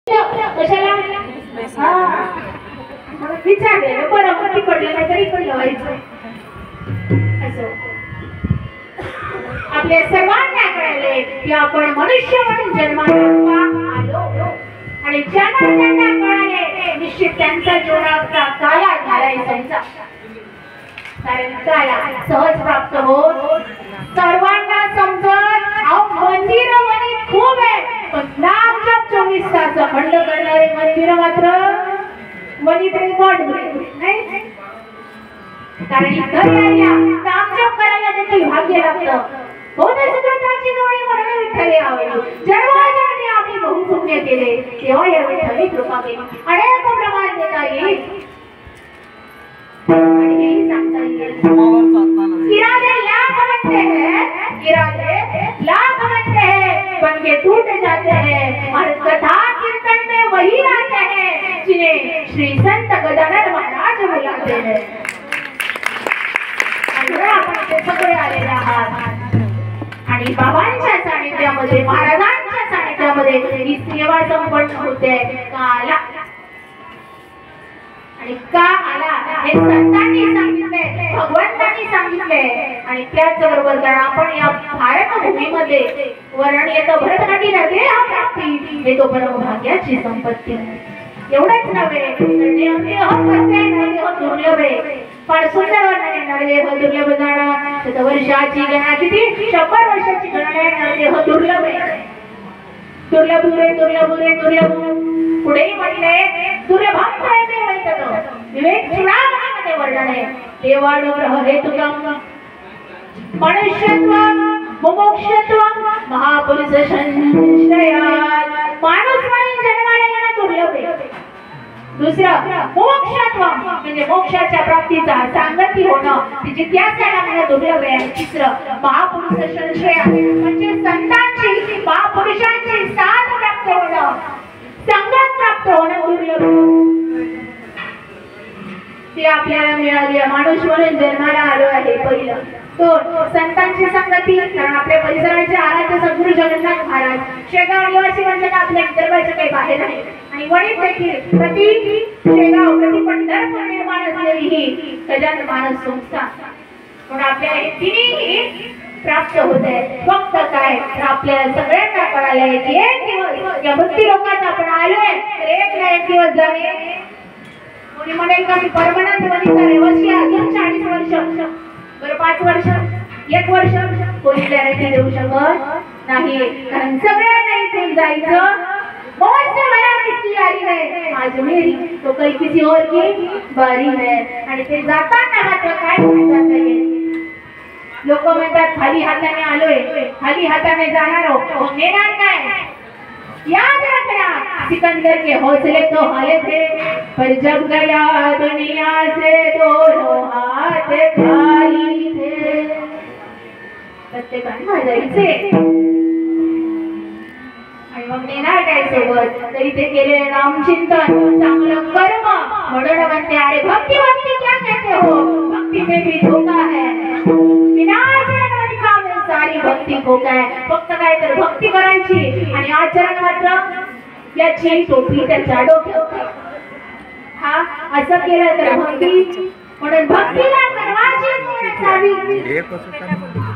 कशाला विचारले बरं किती पडलं नाही तरी पण लावायचं असं आपल्या सर्वांना कळले की आपण मनुष्य म्हणून जन्माला आलो आणि ज्यांना कळाले निश्चित त्यांचा जीवनाचा काला झालाय समजा कारण काला सहज प्राप्त होत सर्वांना समजत मंदिर म्हणे खूप आहे पण नाम जप 24 तास अखंड करणारे मंदिर मात्र वनी रेकॉर्ड नाही कारण इथं यायला नाम जप करायला देखील भाग्य लागतं बहुत सगळ्यांची जोडी मरण विठ्ठले आवडली जन्माजन्मी आम्ही बहुपुण्य केले तेव्हा या विठ्ठले कृपा केली अनेक प्रमाण देता येईल आणि हेही सांगता येईल इरादे लाख बनते हैं बन के टूट जाते हैं और कथा कीर्तन में वही आते हैं जिन्हें श्री संत गजानन महाराज बुलाते हैं आपण ते सगळे आलेले आहात आणि बाबांच्या सानिध्यामध्ये महाराजांच्या सानिध्यामध्ये ही सेवा संपन्न होते काला आणि का आला हे संतांनी सांगितले भगवंतांनी सांगितले आणि त्याच बरोबर कारण आपण या भारत भूमीमध्ये वर्ण येतं भरतनाट्य नव्हे हा प्राप्ती हे तो परमभाग्याची संपत्ती एवढंच नव्हे देह कसे देह दुर्लभ आहे फार सुंदर वर्णन नरदेह दुर्लभ जाणा शतवर्षाची गणना किती 100 वर्षाची गणना आहे नरदेह दुर्लभ आहे दुर्लभ दुर्लभ पुढे म्हटले दुर्लभम प्रयते वैतत विवेक चूडामणीमध्ये वर्णन आहे देवानुग्रह हेतुकम मनुष्यत्व मुमुक्षत्व महापुरुष संश्रयात माणूस म्हणून जन्माला येणं दुर्लभ आहे दुसरं मोक्षत्व म्हणजे मोक्षाच्या प्राप्तीचा सांगती होणं जिज्ञासा लागणं दुर्लभ आहे तिसरं महापुरुष संश्रय म्हणजे संतांची महापुरुषांची साथ प्राप्त होणं संगत प्राप्त होणं दुर्लभ ते आपल्याला मिळाली माणूस म्हणून जन्माला आलो आहे पहिलं दोन संतांची संगती कारण आपल्या परिसराचे आराध्य सद्गुरू जगन्नाथ महाराज शेगाव निवासी म्हणजे आपल्या विदर्भाच्या काही बाहेर आहे आणि वडील देखील प्रति शेगाव प्रति पंढरपूर निर्माण असलेली ही गजानन महाराज संस्था म्हणून आपल्या हे तिन्ही प्राप्त होत आहे फक्त काय तर आपल्याला सगळ्यांना कळालंय की एक दिवस या भक्ती लोकांना आपण आलोय तर एक दिवस जाणे कोणी म्हणेल का मी परमनंट वनीचा रहिवासी अजून 40 वर्ष बरं 5 वर्ष 1 वर्ष कोणी गॅरंटी देऊ शकत नाही कारण सगळ्यांना इथून जायचं बहुत से मला किसी यारी है आज मेरी तो कई किसी और की बारी है आणि ते जाताना मात्र काय म्हणतात लोक म्हणतात खाली हाताने आलोय खाली हाताने जाणार हो नेणार काय याद रखना सिकंदर के हौसले तो हाले थे पर जब गया दुनिया से दोनों हाथ खाली थे प्रत्येकाने जायचे आणि मग नेणार काय सोबत तरी ते केले रामचिंतन चांगलं कर्म म्हणून म्हणते अरे भक्ति भक्ति क्या कहते हो भक्ति में भी धोखा है विनाशनवादी काम है सारी भक्ति धोखा है फक्त काय तर भक्ती करायची आणि आचरण मात्र याची टोपी त्याच्या डोक्यावर हा असं केलं तर भक्ती म्हणून भक्तीला करवाची असावी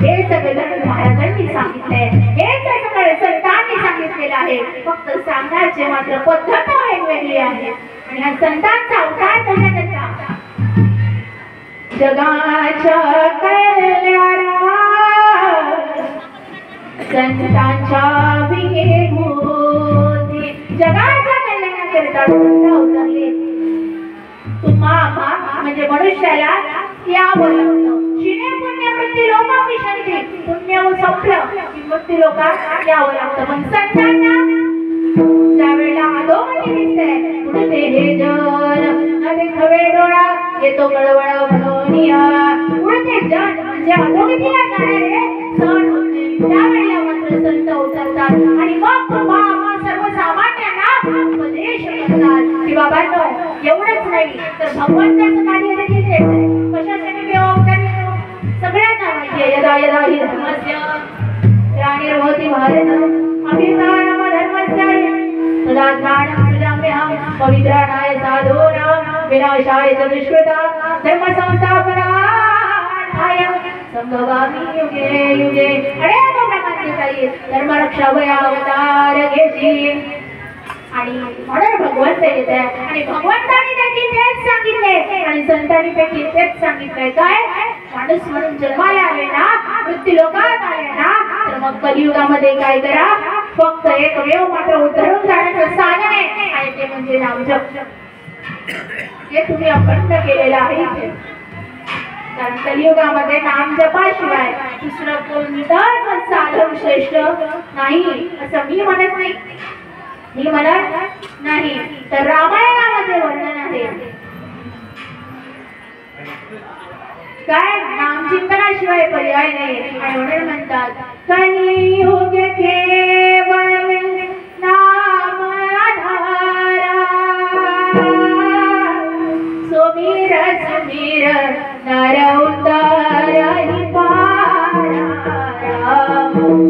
हे सगळं महाराजांनी सांगितलंय हे सगळं संतांनी सांगितलेलं आहे फक्त सांगण्याचे मात्र पद्धत वेगवेगळी आहे आणि हा संतांचा अवतार कशाचा जगाच्या कल्याणा संतांच्या विभूती जगाच्या कल्याणाकरिता संत अवतरले तुम्हा म्हणजे मनुष्याला यावं लागतं शिणे पुण्य वृत्ती लोका विशांती पुण्य व संपलं की वृत्ती लोका यावं लागतं पण संतांना ज्या वेळेला अधोगती दिसते पुढे हे जन नदे खवे डोळा येतो गळवळा भगवनिया पुढे जन म्हणजे अधोगतीला जाणारे सण होते त्यावेळेला मात्र संत उतरतात आणि मग बाबा सर्वसामान्यांना उपदेश करतात की बाबांनो एवढंच नाही तर भगवंताचं कार्य देखील आहे कशासाठी व्यवहार सगळ्यांना माहिती आहे यदा यदा हि धर्मस्य ग्लानिर्भवति भारत अभिमानम धर्मस्य सुदाज्ञानं सुजाम्यहं पवित्राणाय साधूनां विनाशाय च दुष्कृतां धर्म संस्थापनार्थाय संभवामि युगे युगे। अनेक प्रकारचे काही धर्मरक्षा अवतार घेशील आणि म्हणून भगवंत येत आहे आणि भगवंताने त्याची तेच सांगितले आणि संतांनी त्याची तेच सांगितलंय काय माणूस म्हणून जन्माला आले ना मृत्यू लोकात आले ना तर मग कलियुगामध्ये काय करा फक्त एकमेव मात्र उद्धरून जाण्याचं साधन आहे आणि ते म्हणजे नामजप हे तुम्ही अखंड केलेलं आहे कारण कलियुगामध्ये नामजपाशिवाय दुसरं कोणताच साधन श्रेष्ठ नाही असं मी म्हणत नाही मी म्हणत नाही तर रामायणामध्ये वर्णन आहे काय नामचिंतनाशिवाय पर्याय नाही आणि म्हणून म्हणतात कलियुग केवळ नाम आधारा सुमीर सुमीर नर उतारा ही पारा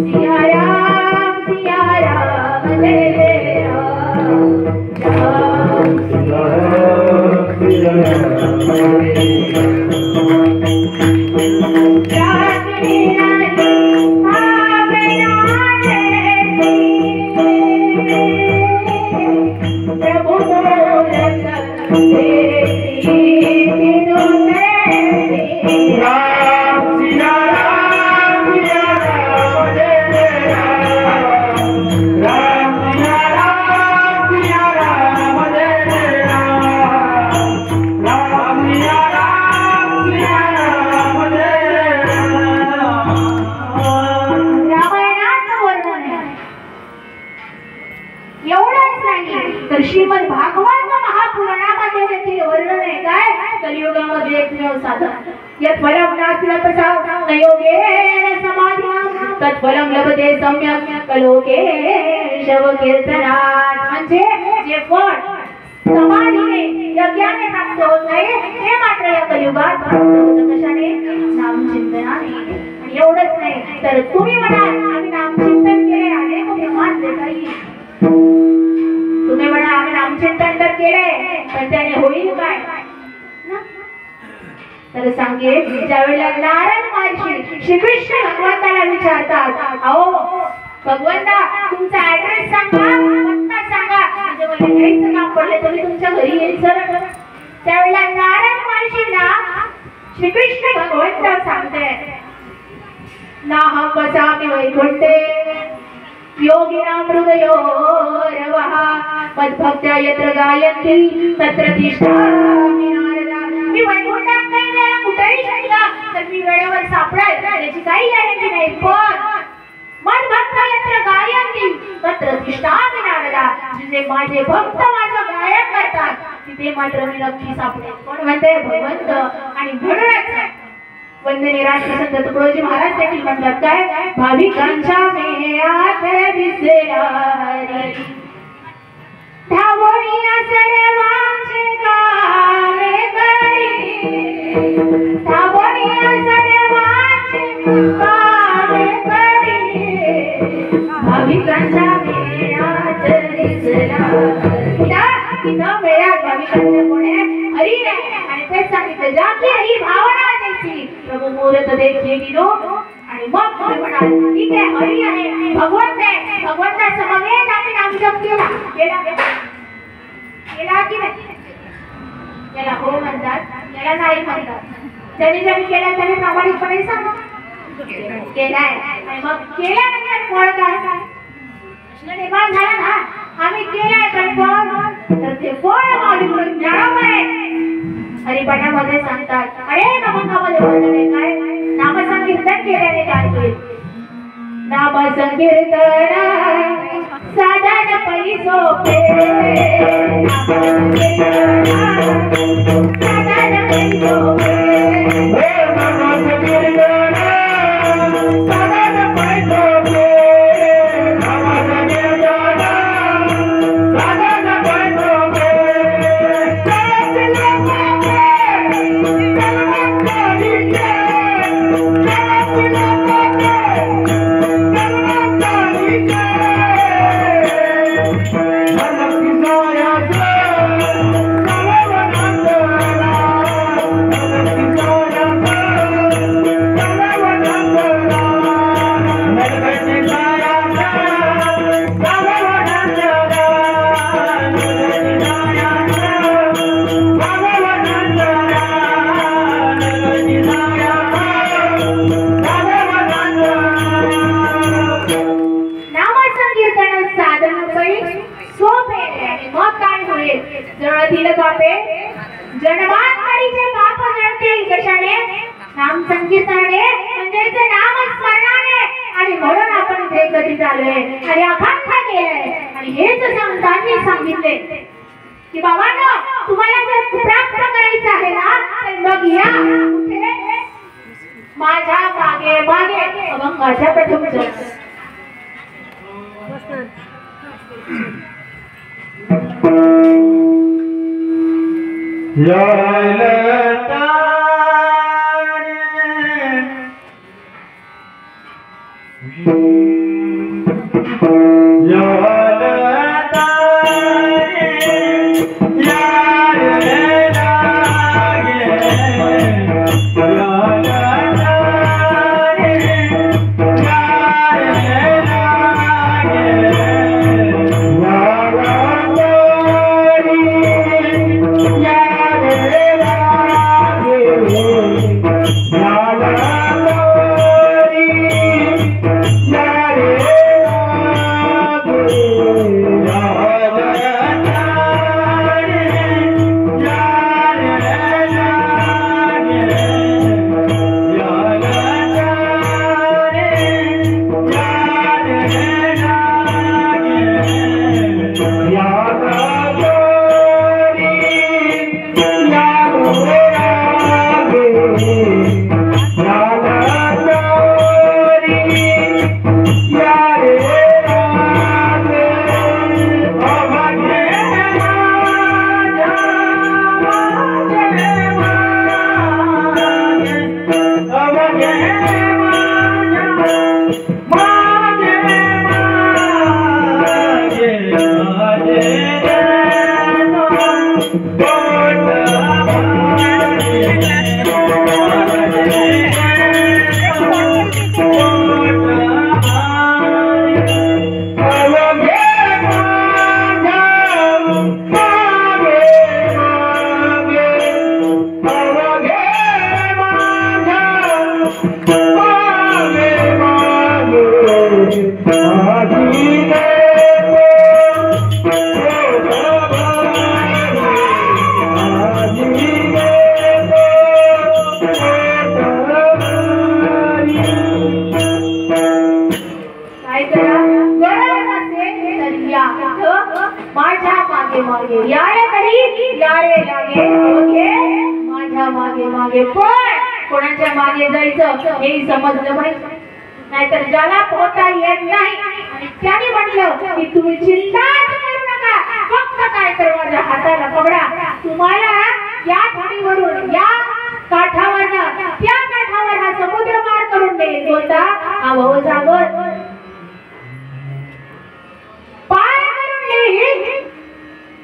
सिया राम जय तर श्रीमद भागवत महापुराणामध्ये देखील वर्णन आहे काय कलियुगामध्ये एकमेव साधन यत् फलं नास्ति तपसा न योगेन समाधिना तत् फलं लभते सम्यक् कलोकेशव कीर्तनात् म्हणजे जे फळ समाधीने यज्ञाने प्राप्त होत नाही हे मात्र या कलियुगात प्राप्त होतं कशाने नामचिंतनाने आणि एवढंच नाही तर तुम्ही म्हणाल आम्ही नामचिंतन केले अनेक प्रमाण देताई तुम्ही म्हणा आम्ही नामचिंतन तर केले पण त्याने होईल काय तर सांगे ज्यावेळेला नारद महर्षी श्रीकृष्ण भगवंताला विचारतात अहो भगवंता तुमचा ऍड्रेस सांगा पत्ता सांगा म्हणजे मला यायचं काम पडले तर मी तुमच्या घरी येईल सर त्यावेळेला नारद महर्षींना श्रीकृष्ण भगवंत सांगते नाहं वसामि वैकुंठे योगिनां हृदयोरवः मद्भक्त्या यत्र गायन्ति तत्र तिष्ठामि नारदा मी वैकुंठात नाही गेला कुठेही शक्य तर मी वेळेवर सापडेल याची काही गॅरंटी नाही पण मद्भक्त्या यत्र गायन्ति तत्र तिष्ठामि नारदा जे माझे भक्त माझं गायन करतात तिथे मात्र मी नक्की सापडेल कोण म्हणते भगवंत आणि म्हणूनच वंदनीय राष्ट्रसंत तुकडोजी महाराज देखील म्हणतात काय भाविकांच्या मेळ्यात दिसेला हरी धावोनिया सर्वांचे कामे करी धावोनिया सर्वांचे कामे करी भाविकांच्या मेळ्यात दिसेला तिथं मेळ्यात भाविकांच्या कोणे हरी आणि तेच सांगितलं ज्या की ही भावना प्रभू मूर्त देखील गिनो आणि मग तुम्ही म्हणाल ठीक आहे हरी आहे भगवंत आहे भगवंताचा मगेच आम्ही नामजप केला की नाही केला हो म्हणतात केला नाही म्हणतात ज्यांनी केला त्याने प्रामाणिकपणे सांगा केलाय आणि मग केल्यानंतर फळ काय प्रश्न निर्माण झाला ना आम्ही केलाय पण फळ तर ते फळ माऊलीकडून मिळावं आहे हरिपाठामध्ये सांगतात अरे नामामध्ये वर्णन आहे काय नामसंकीर्तन केल्याने काय होईल नामसंकीर्तन साधन परी सोपे साधन परी सोपे Vamos जळतील. जळतील पापे जन्मांतरीचे पाप जळतील कशाने? नाम संकीर्तनाने म्हणजेच नामस्मरणाने. आणि म्हणून आपण ते कधी चाललोय आणि अखंड केलंय. आणि हेच संतांनी सांगितले की बाबांनो तुम्हाला जर प्राप्त करायचं आहे ना तर मग या कुठे? माझ्या मागे मागे अभंगाच्या प्रथम चरण. कोणाच्या मागे जायचं हे समजलं पाहिजे. नाहीतर ज्याला पोहता येत नाही आणि त्याने म्हटलं की तुम्ही चिंताच करू नका, फक्त काय कर माझ्या हाताला पकडा. तुम्हाला या ठाणीवरून या काठावरनं त्या काठावर हा समुद्र पार करून देईल. कोणता? हा भवसागर पार करून देईल.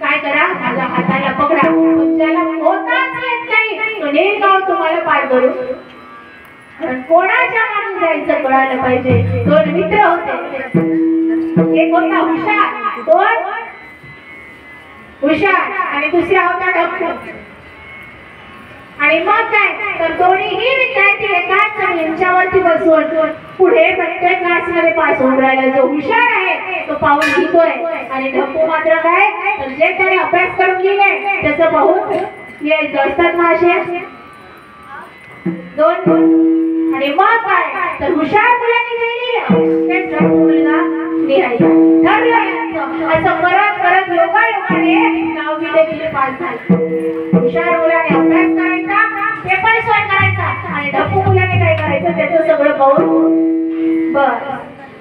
काय करा? माझ्या हाताला पकडा. ज्याला पोहताच येत नाही तो नेमगाव तुम्हाला पार करू. कारण कोणाच्या मागे जायचं कळायला पाहिजे. दोन मित्र होते. एक होता हुशार. कोण? हुशार. आणि दुसरा होता ढप्पू. आणि मग काय तर दोन्हीही विद्यार्थी एकाच बेंचावरती बसून पुढे प्रत्येक क्लासमध्ये पास होऊन राहिला. जो हुशार आहे तो पाहून घेतोय आणि ढप्पू मात्र काय तर जे त्याने अभ्यास करून गेले त्याचं पाहून यायचं असतात ना असे दोन. आणि मग काय तर हुशार मुलांनी लिहिलं ते ढप्पू मुलगा लिहायचं ठरलं. असं करत करत योगायोगाने 9वी पास झाले. हुशार मुलाने अभ्यास करायचा, पेपर सॉल्व करायचा आणि ढप्पू मुलाने काय करायचं त्याचं सगळं पाहून बस.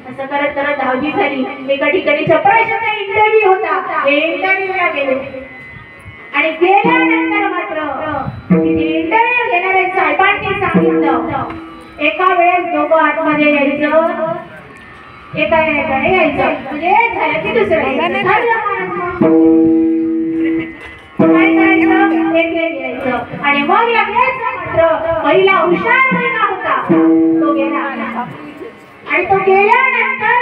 असं करत करत 10वी झाली. एका ठिकाणी चपराशाचा इंटरव्ह्यू होता. हे इंटरव्ह्यूला गेले आणि गेल्यानंतर मात्र तिथे इंटरव्ह्यू घेणाऱ्या साहेबांनी सांगितलं एका वेळेस दोघं आतमध्ये यायचं, एका एकाने यायचं. म्हणजे झालं की दुसरं काय करायचं एक यायचं. आणि मग लगेच मात्र पहिला हुशार मुलगा होता तो गेला. आणि तो गेल्यानंतर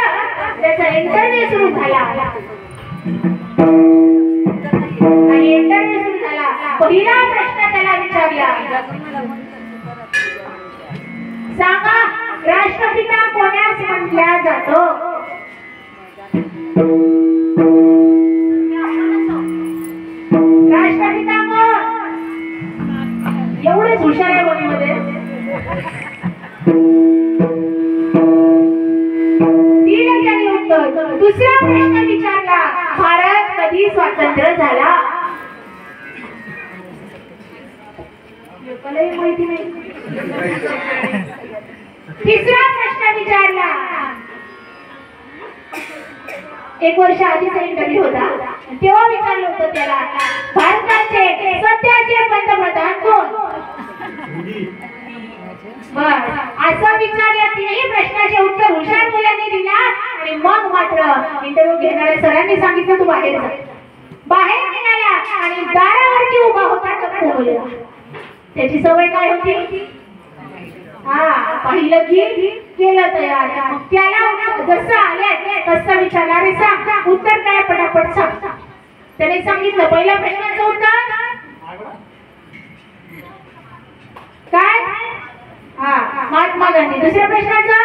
त्याचा इंटरव्ह्यू सुरू झाला. आणि इंटरव्ह्यू सुरू झाला. पहिला प्रश्न त्याला विचारला, सांगा राष्ट्रपिता कोणास म्हटल्या जातो? हुशार आहे कोणीमध्ये? दिलं त्याने उत्तर. दुसरा प्रश्न विचारला, भारत कधी स्वतंत्र झाला? लोकांनाही माहिती नाही. तिसरा प्रश्न विचारला, 1 वर्ष आधीचा इंटरव्ह्यू होता, तेव्हा विचारलं होतं त्याला, भारताचे सध्याचे पंतप्रधान कोण? बर, असं विचारल्या तिन्ही प्रश्नाचे उत्तर हुशार मुलांनी दिला. आणि मग मात्र इंटरव्ह्यू घेणाऱ्या सरांनी सांगितलं तू बाहेर जा. बाहेर निघाला आणि दारावरती उभा होता टप्पू मुलगा. त्याची सवय काय होती? पाहिलं की केलं तयार. मग त्याला जसं आले तसं विचारलं, अरे सांग उत्तर काय, पटापट सांग. त्याने सांगितलं पहिल्या प्रश्नाचं उत्तर काय? महात्मा गांधी. दुसऱ्या प्रश्नाचं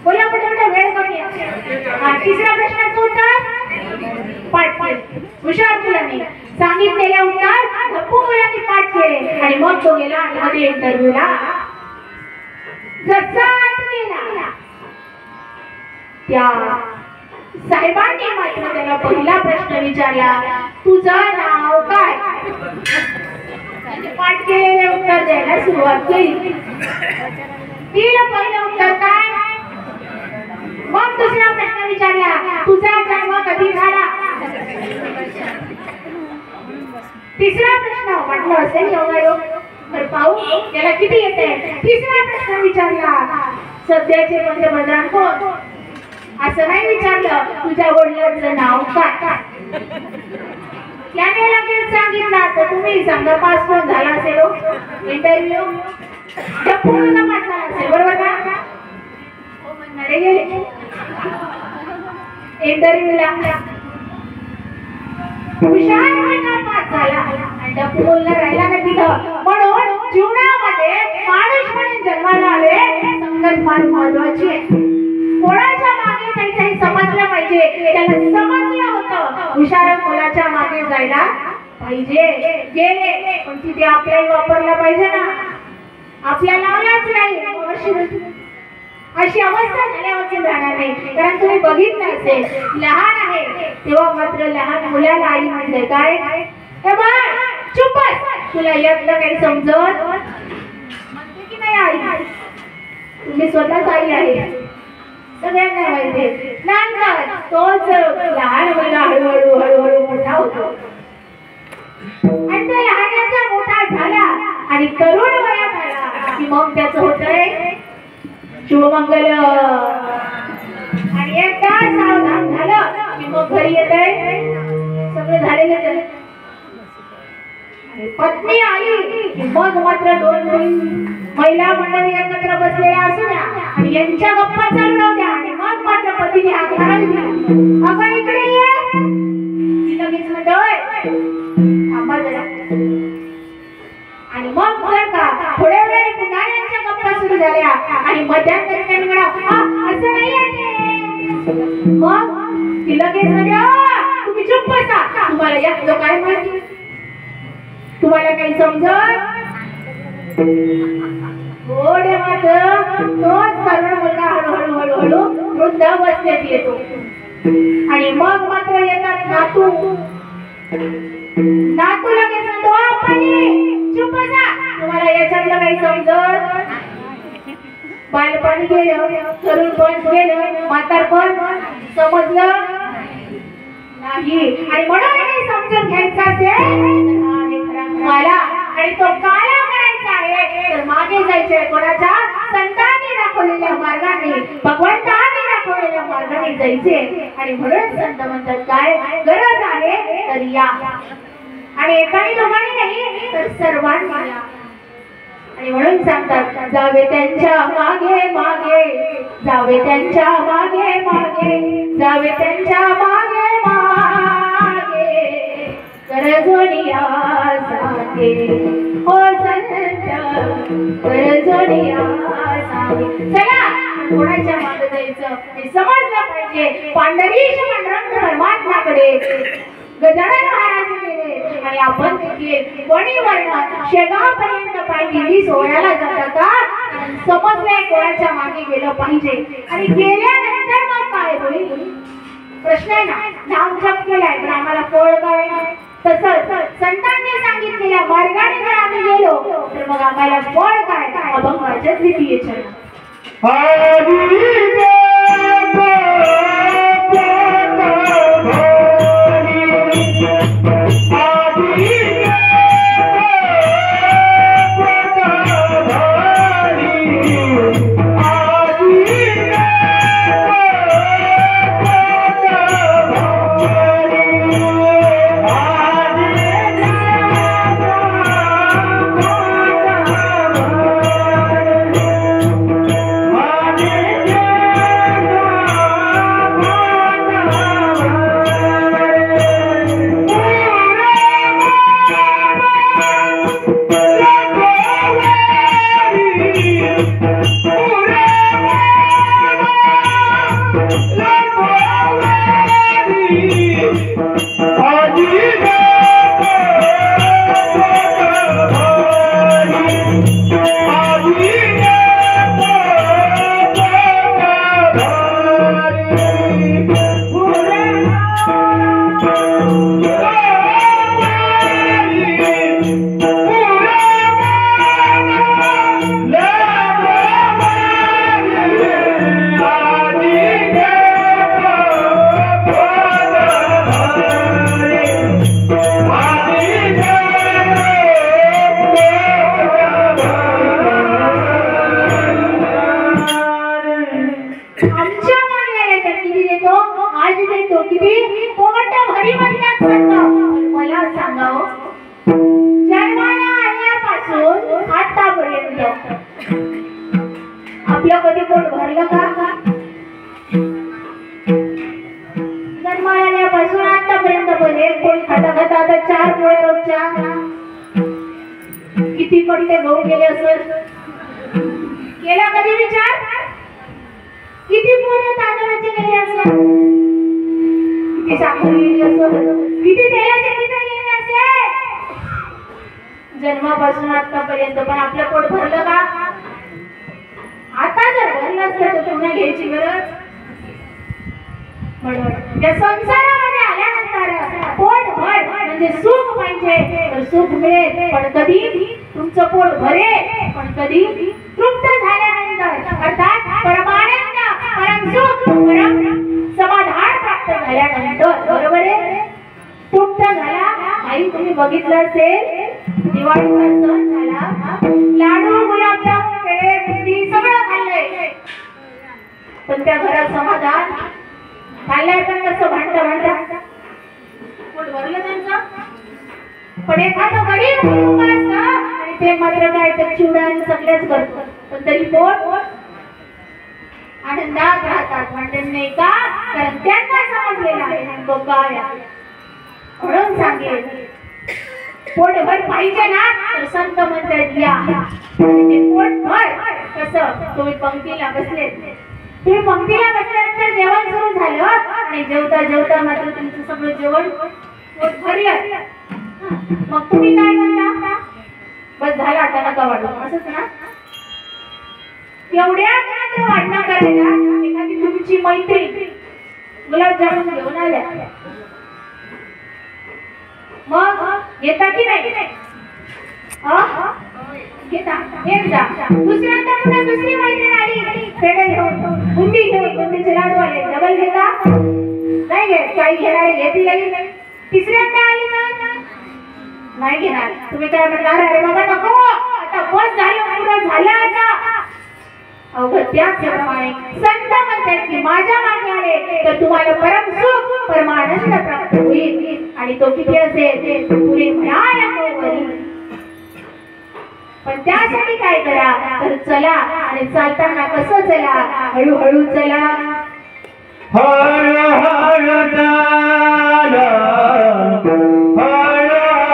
बोला पटापट, वेळ कमी आहे. तिसऱ्या प्रश्नाचं उत्तर पाठ केलं. हुशार मुलांनी सांगितलेले उत्तर गप्पू मुलांनी पाठ केले. आणि मग तो गेला आतमध्ये इंटरव्ह्यूला. जसा आत गेला त्या साहेबांनी मात्र त्याला पहिला प्रश्न विचारला, तुझं नाव काय? पाठ केलेले उत्तर द्यायला सुरुवात केली. तिला पहिलं उत्तर काय? मग दुसरा प्रश्न विचारला, तुझा जन्म कधी झाला? तिसरा प्रश्न म्हटलं असेल योगायोग तर पाहू त्याला किती येते. तिसरा प्रश्न विचारला, सध्याचे पंतप्रधान कोण? असं नाही विचारलं, तुझ्या वडिलांचं नाव काय? त्याने लगेच सांगितलं, तर तुम्ही सांगा पासपोर्ट झाला असेल इंटरव्ह्यू पूर्ण पास झाला असेल, बरोबर का? हो म्हणणारे गेले इंटरव्ह्यूला. हुशार मुलगा पास झाला आणि डप्पू बोलला राहिला ना तिथं. म्हणून जीवनामध्ये माणूस म्हणून जन्माला आले संगत फार महत्वाची आहे. कोणाच्या मागे काही समजलं पाहिजे, त्याला समजलं होतं हुशार मुलाच्या मागे जायला पाहिजे. गेले पण तिथे आपल्याही वापरला पाहिजे ना, आपल्या लावलाच नाही अशी अवस्था झाल्यावरती जाणार नाही. कारण तुम्ही बघितलं असेल, लहान आहे तेव्हा मात्र लहान मुलाला आई म्हणते काय, हे बाळ चुप बस, तुला यातलं काही समजत म्हणते की नाही आई? तुम्ही स्वतःच आई आहे, सगळ्यांना माहिती. नंतर तोच लहान मुलगा हळूहळू हळूहळू मोठा होतो आणि तो लहानाचा मोठा झाला आणि तरुण वयात आला की मग त्याचं होतंय शिवमंगल. आणि एकदा सावधान झालं की मग घरी येतंय सगळं झालेलं. पत्नी आली की मग मात्र दोन महिला मंडळी एकत्र बसलेल्या असू द्या आणि यांच्या गप्पा चालू नव्हत्या आणि मग मात्र पतीने हाक मारला, अगं इकडे ये. ती लगेच म्हणतोय थांबा जरा. आणि मग जर का थोड्या वेळाने पुन्हा यांच्या गप्पा सुरू झाल्या आणि मध्यांतरी त्यांनी म्हणा असं नाही आहे. मग ती लगेच म्हणजे तुम्ही चुप बसा, तुम्हाला यातलं काय माहिती, तुम्हाला काही समजत? थोडे मात्र तोच तरुण मुलगा हळूहळू हळूहळू वृद्धावस्थेत येतो आणि मग मात्र येतात नातू. नातू लगेच म्हणतो चुप बसा, तुम्हाला याच्यातलं काही समजत? बालपण गेलं, तरुणपण गेलं, म्हातारपण समजलं नाही. आणि म्हणून हे समजून घ्यायचं असेल मला आणि तो काला करायचा आहे तर मागे जायचंय कोणाच्या? संतांनी दाखवलेल्या मार्गाने, भगवंतांनी दाखवलेल्या मार्गाने जायचे. आणि म्हणून संत म्हणतात काय, गरज आहे तर या. आणि एकाने दोघांनी नाही तर सर्वांनी या. आणि म्हणून सांगतात जावे त्यांच्या मागे मागे, जावे त्यांच्या मागे मागे, जावे त्यांच्या मागे मागे, करजोनिया सागे हो संत करजोनिया सागे. चला कोणाच्या मागे जायचं हे समजलं पाहिजे. पांढरीश पांडुरंग परमात्माकडे गजानन महाराज गेले आणि आणि आपण देखील वणीवर्ण शेगावपर्यंत पायी सोहळ्याला जाता का समजलंय कोणाच्या मागे गेलं पाहिजे आणि गेल्यानंतर मग काय होईल प्रश्न आहे ना. नाम जप केलाय पण आम्हाला फळ काय तसंच संतांनी सांगितलेल्या मार्गाने जर आम्ही गेलो तर मग आम्हाला फळ काय अभंगाच्या द्वितीय चरण. आपलं कधी पोट भरलं का जन्माल्यापासून आतापर्यंत पण एक पोळी खाता खाता आता 4 पोळ्या रोजच्या किती पडते गहू गेले असेल केला कधी विचार किती पोळ्या तांदळाचे गेले असेल किती साखर गेली असेल किती तेलाचे पिठं गेले असेल जन्मापासून आतापर्यंत पण आपलं पोट भरलं का आता जर भरलं असतं तर पुन्हा घ्यायची गरज म्हणून या संसारामध्ये आल्यानंतर पोट भर म्हणजे सुख पाहिजे तर सुख मिळेल पण कधी तुमचं पोट भरेल पण कधी तृप्त झाल्यानंतर अर्थात परमानंद परम सुख परम समाधान प्राप्त झाल्यानंतर बरोबर आहे तृप्त झाला आई तुम्ही बघितलं असेल दिवाळीचा सण झाला लाडू गुलाबजाम पेढे बुंदी सगळं खाल्लंय पण त्या घरात समाधान खाल्लंय पण कसं भांडता पोट भरलं त्यांचं पण एखादं गरीब कुटुंब असतं आणि ते मात्र काय तर चिवडा आणि चकल्याच करतो पण तरी पोट आनंदात राहतात म्हणजे नाही का कारण त्यांना समजलेलं आहे नेमकं काय म्हणून सांगेल पोटभर पाहिजे ना तर संत म्हणतात या पोटभर कसं तुम्ही पंक्तीला बसले तुम्ही पंक्तीला बसल्यानंतर जेवण सुरू झालं आणि जेवता जेवता मात्र तुमचं सगळं जेवण पोट भरलं मग तुम्ही काय म्हणता बस झालं आता नका वाढू असंच ना एवढ्या वाढणं करायला एखादी तुमची मैत्री गुलाबजामुन घेऊन आल्या मग येता की नाही घेता एकदा दुसऱ्यांदा पुन्हा दुसरी मैत्रीण आली पेढे घेऊन बुंदी घेऊन बुंदीचे लाडू आले डबल घेता नाही घेत काही घेणारे घेतील तिसऱ्यांदा आली नाही घेणार तुम्ही काय म्हणणार अरे बाबा नको आता बस झालं पुरं झालं आता अवघड त्याचप्रमाणे संत म्हणतात की माझ्या मागे आले तर तुम्हाला परम सुख परमानंद प्राप्त होईल आणि तो किती असेल पुढे म्हणाल पण त्यासाठी काय करा तर चला आणि चालताना कसं चला हळूहळू चला हळू हळू चला हळू हळू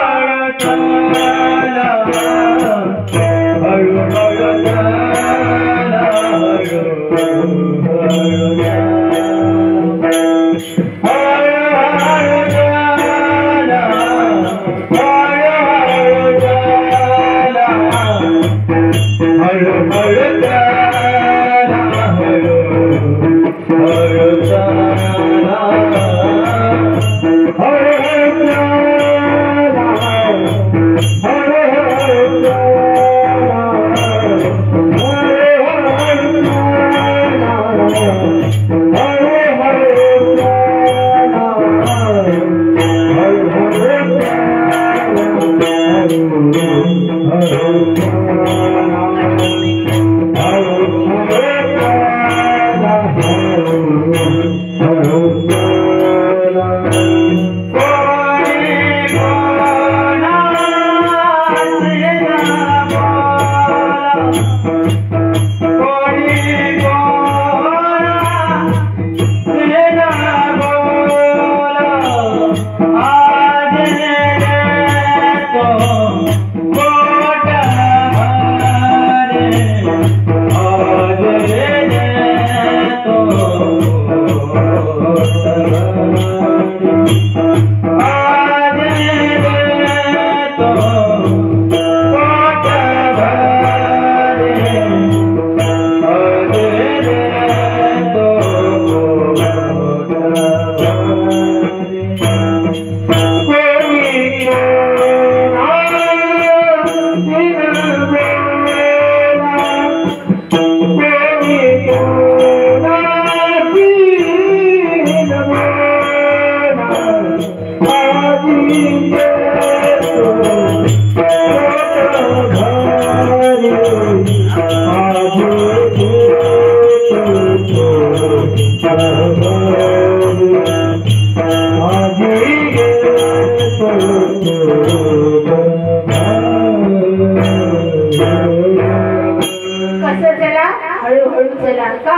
कसं चला हळूहळू चला का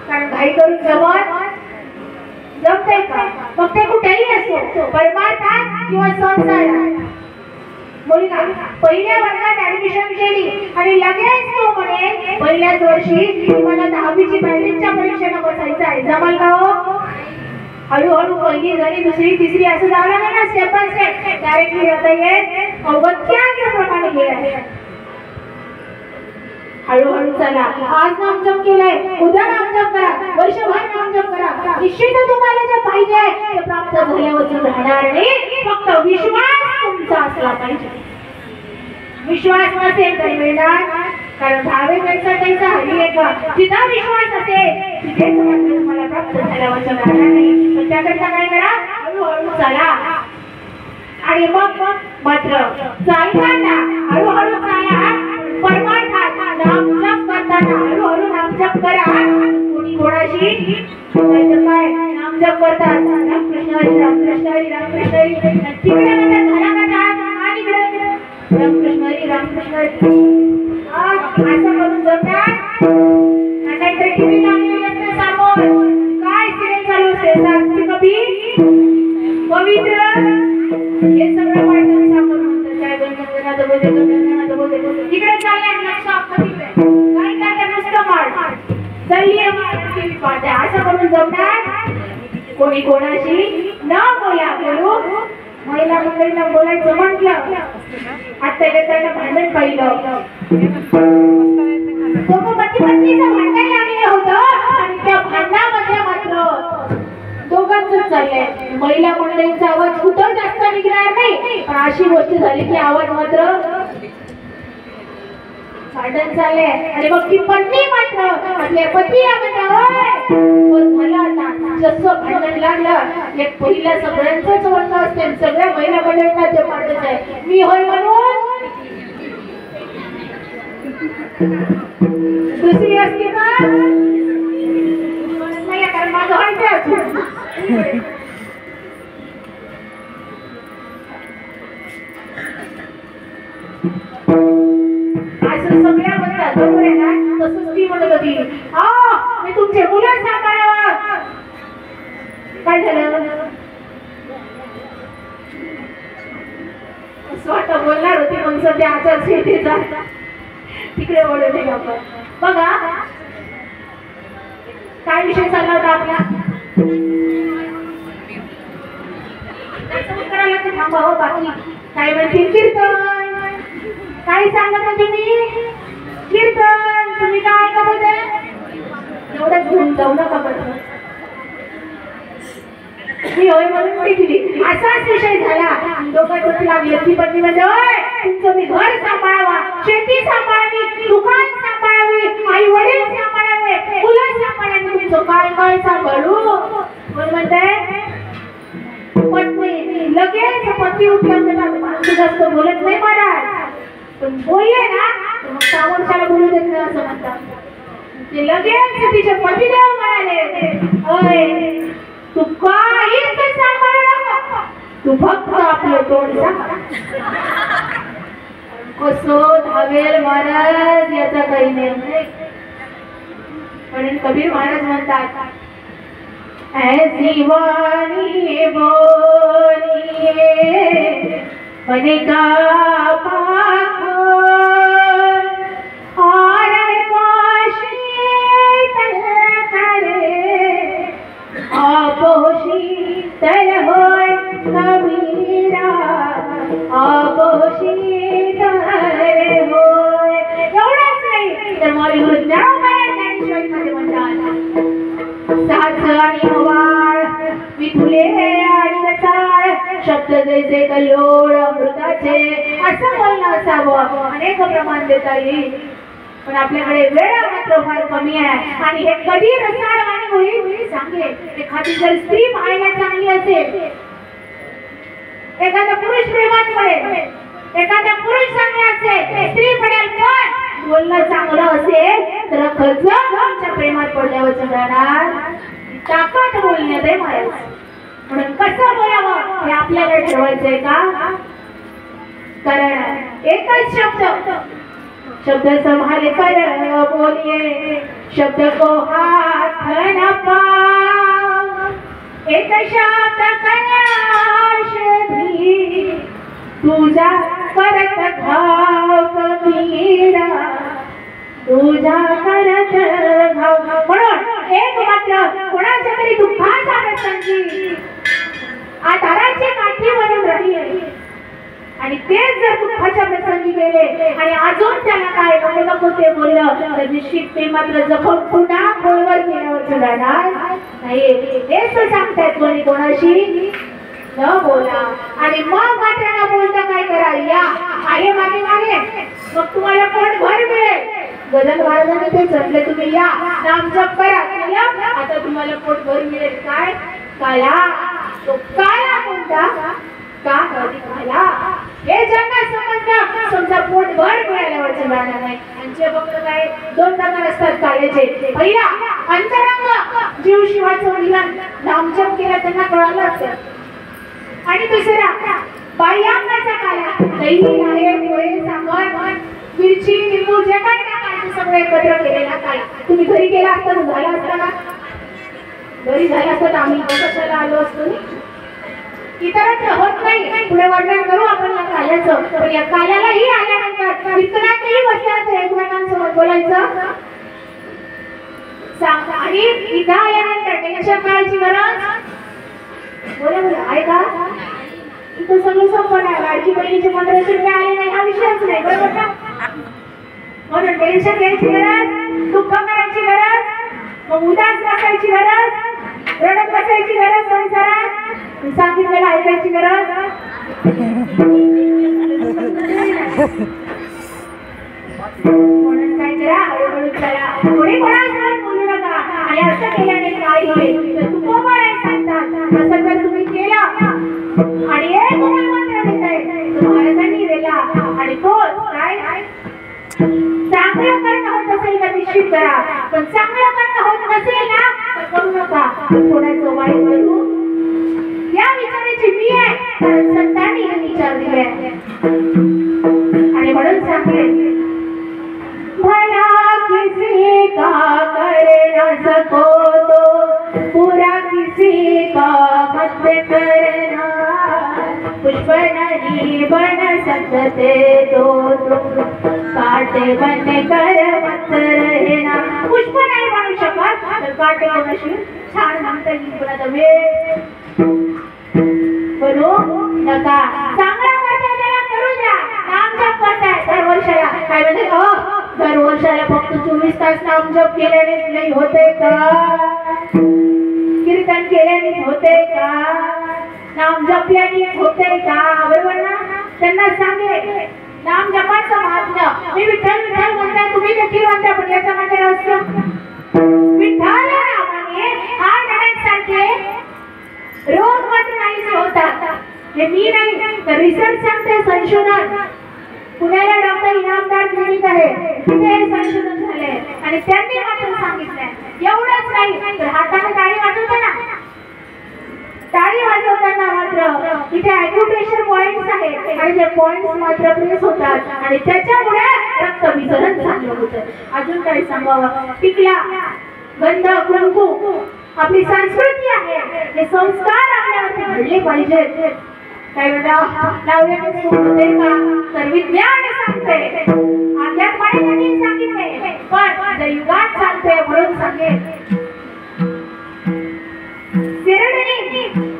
कारण घाई करून जमतंय का मग ते कुठेही असो परमार्थात किंवा संसारात मुलगा पहिल्या वर्गात ऍडमिशन केली आणि लगेच तो म्हणे पहिल्याच वर्षी मला 10वीची पहिलीच्या परीक्षेला बसायचं आहे जमल का हो हळूहळू पहिली झाली दुसरी तिसरी असं झालं नाही ना स्टेप बाय स्टेप डायरेक्टली जाता येत अवगत्याच्या प्रमाणे गेला हळूहळू चला आज नामजप केलाय उद्या नामजप करा वर्षभर नामजप करा निश्चित तुम्हाला जे पाहिजे ते प्राप्त झाल्यावर राहणार नाही फक्त विश्वास तुमचा असला पाहिजे विश्वास नसेल तर मिळणार कारण भावे वेळचा हरी एक जिथं विश्वास असेल तिथे तुम्हाला प्राप्त झाल्यावर राहणार नाही पण त्याकरता काय करा हळूहळू चला आणि मग मात्र चालताना हळूहळू चाला परमार्थात नामजप करताना हळूहळू नामजप करा कोणी कोणाशी काय नामजप करतात रामकृष्ण हरी रामकृष्ण हरी रामकृष्ण हरी तिकडे म्हणतात झाला का चहा आणि इकडे रामकृष्ण हरी रामकृष्ण हरी असं करून जमतात नाहीतर टीव्ही लागलेली असते समोर काय सिरियल चालू असते सारखी कभी पवित्र हे सगळं पाहिजे सामोर म्हणतात काय गणगणाचं बोलते गणगणाचं बोलते इकडे चालले लक्ष आपलं काय काय नुसतं मार चालली टीव्ही पाहते असं करून जमणार कोणी कोणाशी न बोलू महिला मंडळीला बोलायचं म्हटलं आता त्यांना भांडण पाहिलं पती-पत्नीचं भांडण लागलं होतं आणि त्या भांडणामध्ये मात्र दोघांचं चाललंय महिला मंडळींचा आवाज कुठं जास्त निघणार नाही पण अशी गोष्ट झाली की आवाज मात्र भांडण चाललंय आणि मग ती पत्नी मात्र आपल्या पतीला झालं आता जसं भांडण लागलं एक पहिल्या सगळ्यांचंच म्हणणं असते सगळ्या महिला मंडळींना ते पाठच आहे मी होय म्हणून दुसरी असते का नाही कारण माझं व्हायचं अजून असं सगळ्या म्हणतात बरोबर आहे ना तसंच ती म्हणत होती मी तुमचे मुलं सांभाळावा काय झालं स्वतः बोलणार होती मग सध्या आचारसंहितेचा तिकडे वळले आपण बघा काय विषय चालला होता आपला करायला तर थांबा हो बाकी काय म्हणतील कीर्तन काय सांगत होते तुम्ही कीर्तन तुम्ही काय ऐकत होते एवढंच घेऊन जाऊ नका बरं मी होय म्हणून शिकली असाच विषय झाला दोघं बसू लागले ती पत्नी म्हणजे होय तुमचं मी घर सांभाळावा शेती सांभाळावी दुकान सांभाळावी आई वडील सांभाळावे मुलं सांभाळावी तुमचं काय काय सांभाळू कोण म्हणताय पत्नी लगेच पती उठल्यानंतर माणूस जास्त बोलत नाही महाराज पण बोलले ना मग सावंताला बोलू देत नाही असं म्हणतात ते लगेच तिचे पतिदेव म्हणाले होय तू काहीच सांभाळू नको तू फक्त आपलं तोंड सांभाळ कसं धावेल महाराज याचा काही नेम नाही म्हणून कबीर महाराज म्हणतात ऐसी वाणी बोलिए बने का पाखर और शीतल करे आपोशी तल होय कबीरा आपोशी तल होय. एवढंच नाही तर मौली गुरु ज्ञानोबा ज्ञानेश्वरीमध्ये म्हणतात साच आणि हवाळ विठुले आणि रसाळ शब्द जैसे कल्लोळ अमृताचे असं बोलणं असावं. अनेक प्रमाण देता येईल पण आपल्याकडे वेळ मात्र फार कमी आहे. आणि हे कधी रसाळ आणि होईल सांगेल. एखादी जर स्त्री पाहायला चांगली असेल, एखादा पुरुष प्रेमात पडेल, एखादा पुरुष चांगला असेल, स्त्री पडेल, पण बोलणं चांगलं असेल तर खर्च तुमच्या प्रेमात पडल्यावर चंद्रानाथ ताकद बोलण्यात आहे महाराज. म्हणून कसं बोलावं हे आपल्याला ठरवायचंय का? कारण एकच शब्द संभाले कर बोलिए शब्द को हाथ न पाओ एक शब्द कन्याश भी तुझा करत घाव कबीरा तुझा करत घाव. म्हणून एक मात्र कोणाच्या तरी दुःखाच्या प्रसंगी आधाराची काठी बनून राहिले आणि तेच जर दुःखाच्या प्रसंगी गेले आणि अजून त्याला काय नको ते बोललं तर निश्चित ते मात्र जखम पुन्हा खोलवर गेल्यावर जाणार नाही. हेच सांगतायत कोणी कोणाशी न बोला. आणि मग मात्र न बोलता काय करा, या आहे मागे मागे मग तुम्हाला कोण भर मिळेल. गजानन महाराजांनी ते सांगितले तुम्ही या नाम जप करा आता तुम्हाला कोण भर मिळेल. काय काला तो काला कोणता का काला हे ज्यांना समजलं समजा पोट भर मिळाल्यावर जाणार नाही. यांचे फक्त काय दोन प्रकार असतात काल्याचे. पहिला अंतरंग जीव शिवाचं विधान नामजप केला त्यांना कळालं असतं. आणि दुसरा बाह्यांगाचा काला दही आहे पोहे साखर मिरची लिंबू जे काय टाकायचं सगळं एकत्र केलेला काला. तुम्ही घरी केला असता झाला असता का? घरी झाला असता आम्ही कशाला आलो असतो. इतरत्र होत नाही. पुढे वर्णन करू आपण या काल्याचं. पण या काल्यालाही आल्यानंतर इतरांनाही बसल्यानंतर एकमेकांसोबत बोलायचं सांगता. आणि इथं आल्यानंतर टेन्शन करायची गरज बोला बोला आहे का? इथं सगळं संपन्न आहे. लाडकी बहिणीचे 1500 रुपये आले नाही हा विषयच नाही, बरोबर ना? म्हणून टेन्शन घ्यायची गरज, दुःख करायची गरज, मग उदास बसायची गरज, रडत बसायची गरज, संसारात सांगितलेलं ऐकायची गरज. म्हणून काय करा हळूहळू चला. कोणी कोणासोबत बोलू नका. आणि असं केल्याने काय होईल तर तुकोबा सांगतात असं जर तुम्ही केलं आणि एक मंत्र देताय महाराजांनी दिला आणि तो काय चांगलं करणं होत असेल तर निश्चित करा. पण चांगलं करणं होत नसेल ना तर करू नका. कोणाचं वाईट करू या विचाराची मी आहे कारण संतांनी हे विचार दिले आहे. आणि म्हणून सांगते भला किसी का कर न सको तो पूरा किसी का मत करना पुष्प नहीं बन सकते तो तुम काटे बन कर मत रहना. पुष्प नाही बनू शकत तर काटे बनशील. छान म्हणता येईल पुन्हा तुम्ही बनू नका. चांगला करताय त्याला करू द्या. नामजप करताय दर वर्षाला काय म्हणते दर वर्षाला फक्त 24 तास नामजप केल्याने नाही होते का? कीर्तन केल्याने होते का? नाम जपल्याने होते का? बरोबर ना? त्यांना सांगे नाम जपाचं महात्म्य. मी विठ्ठल विठ्ठल म्हणताय तुम्ही देखील म्हणता पण याच्या मागे असतं विठ्ठल नामाने हा सारखे रोग मात्र नाहीसे होतात. हे मी नाही तर रिसर्च सांगते संशोधन. पुण्याला डॉक्टर इनामदार क्लिनिक आहे तिथे हे संशोधन झाले आणि त्यांनी मात्र सांगितलंय एवढंच नाही तर हाताने टाळी वाजवताना मात्र इथे ॲक्युप्रेशर पॉइंट्स आहेत आणि ते पॉइंट्स मात्र प्रेस होतात आणि त्याच्यामुळे रक्त विसरण चांगलं होतं. अजून काय सांगावं? टिकला गंध कुंकू आपली संस्कृती आहे. हे संस्कार आपल्यावरती घडले पाहिजेत. काय वेळा लावल्याने सुख होते का तर विज्ञान सांगते अध्यात्माने सांगितले पण जर युगात चालते म्हणून सांगेल सेरोटोनिन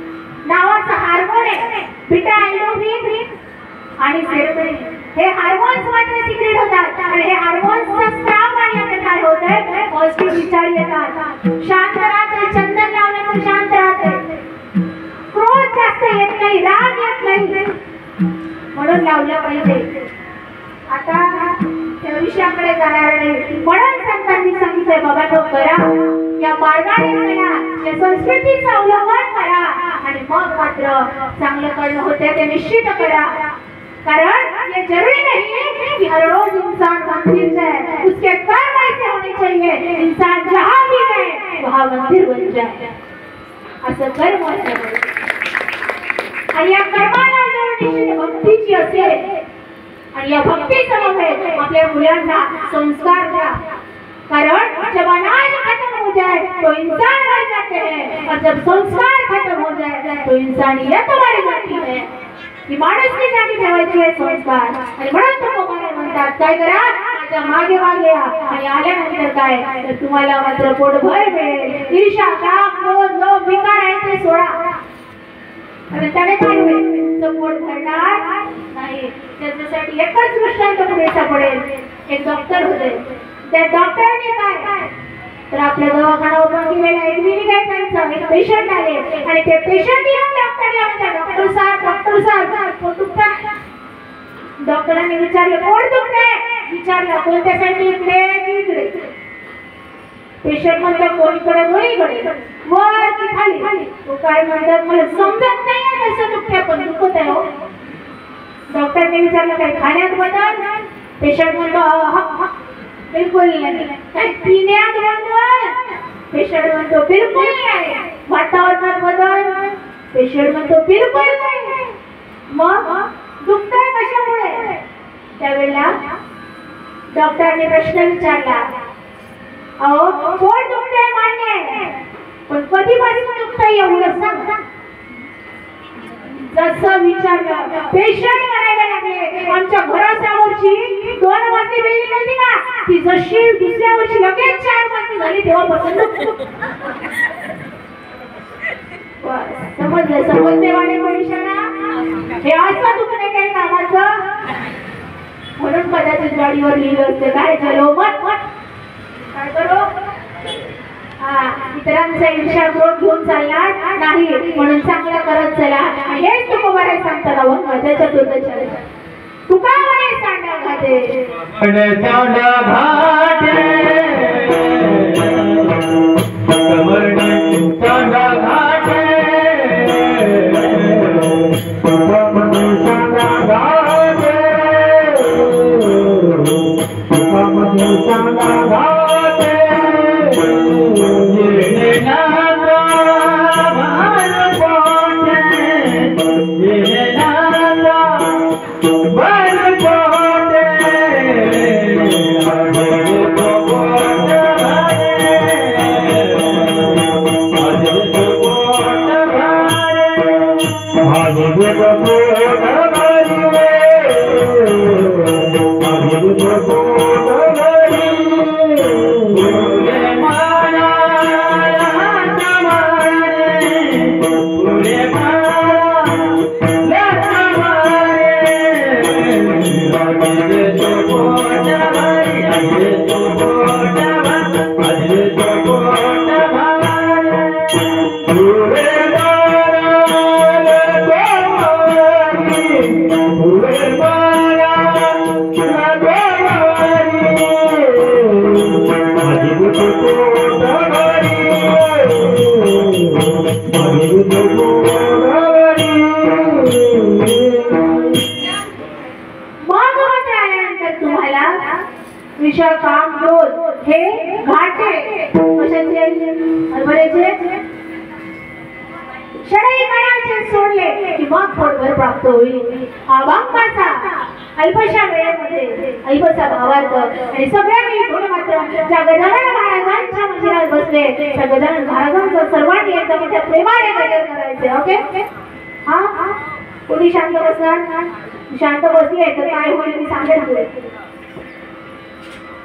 नावाचा हार्मोन आहे बीटा एंडोर्फिन आणि सेरोटोनिन हे हार्मोन्स मात्र सिक्रेट होतात आणि हे हार्मोन्सचा स्त्राव वाढल्याने काय होतंय पॉझिटिव्ह विचार येतात शांत राहते चंदन लावल्याने शांत राहते क्रोध जास्त येत नाही राग येत नाही म्हणून लावलं पाहिजे आता त्या विषयाकडे जाणार नाही म्हणून संतांनी सांगितलंय बाबा तो करा या मार्गाने करा या संस्कृतीचा अवलंबन करा आणि मग मात्र चांगलं करणं होते ते निश्चित करा कारण ये जरूरी नहीं कि हर रोज इंसान मंदिर जाए उसके कर्म ऐसे होने चाहिए इंसान जहाँ भी गए वहाँ मंदिर बन जाए असं कर्म असतं आणि या कर्माला जर निश्चित भक्तीची असेल आणि या भक्ती समवेत आपल्या मुलांना संस्कार द्या कारण जब अनाज खत्म हो जाए तो इंसान मर जाते हैं और जब संस्कार खत्म हो जाए तो इंसानियत मर जाती है ही माणुसकी जागी ठेवायची आहे संस्कार आणि म्हणून तुकोबारे म्हणतात काय करा माझ्या मागे मागे या आणि आल्यानंतर काय तर तुम्हाला मात्र पोटभर मिळेल ईर्ष्या काम क्रोध लोभ विकार आहे ते सोडा आणि त्याने काय होईल तुमचं पोट भरणार नाही त्याच्यासाठी एकच दृष्टांत पुरेसा पडेल एक डॉक्टर होते त्या डॉक्टरने काय तर आपल्या दवाखाना ओपन केलेला एक काय करायचं एक पेशंट आले आणि ते पेशंट येऊन डॉक्टरला म्हणतात डॉक्टर साहेब पोट दुखतंय डॉक्टरांनी विचारलं पोट दुखतंय विचारलं कोणत्या साईडने इकडे पेशंट म्हणतो कोणीकडे दोन्हीकडे वर की खाली तो काय म्हणतात मला समजत नाही कसं दुखतंय पण दुखत आहे हो डॉक्टरने विचारलं काय खाण्यात बदल पेशंट म्हणतो बिलकुल नाही काय पिण्यात बदल पेशंट म्हणतो बिलकुल नाही वातावरणात बदल पेशंट म्हणतो बिलकुल नाही मग दुखतंय कशामुळे त्यावेळेला डॉक्टरने प्रश्न विचारला अहो पोट दुखतंय मान्य आहे पण कधीपासून दुखतंय एवढं सांग जसं विचारलं पेशंट म्हणायला लागले आमच्या घरासमोरची 2 मजली बिल्डिंग होती ना ती जशी दुसऱ्या वर्षी लगेच 4 मजली झाली तेव्हापासून समजलेवाने मनुष्याला हे असं दुखणे काही कामाचं म्हणून कदाचित गाडीवर लिहिलं असतं काय चलो मत काय करू इतरांचा ईर्ष्या क्रोध घेऊन चालणार नाही म्हणून चांगलं करत चला हेच तुकोबारे सांगतात माझ्याच्या चतुर्थाचार्य तुका म्हणे सांडा घाटे विषय काम क्रोध हे घाटे कशाचे हरभऱ्याचे शरई काळाचे सोडले की मग पोटभर प्राप्त होईल अभंगाचा अल्पशा वेळेमध्ये अल्पसा भावार्थ आणि सगळ्यांनी थोडं मात्र ज्या गजानन महाराजांच्या मंदिरात बसले त्या गजानन महाराजांचं सर्वांनी एकदम मोठ्या प्रेमाने गजर करायचे ओके हा कोणी शांत बसणार? शांत बसले तर काय होईल मी सांगेन तुला.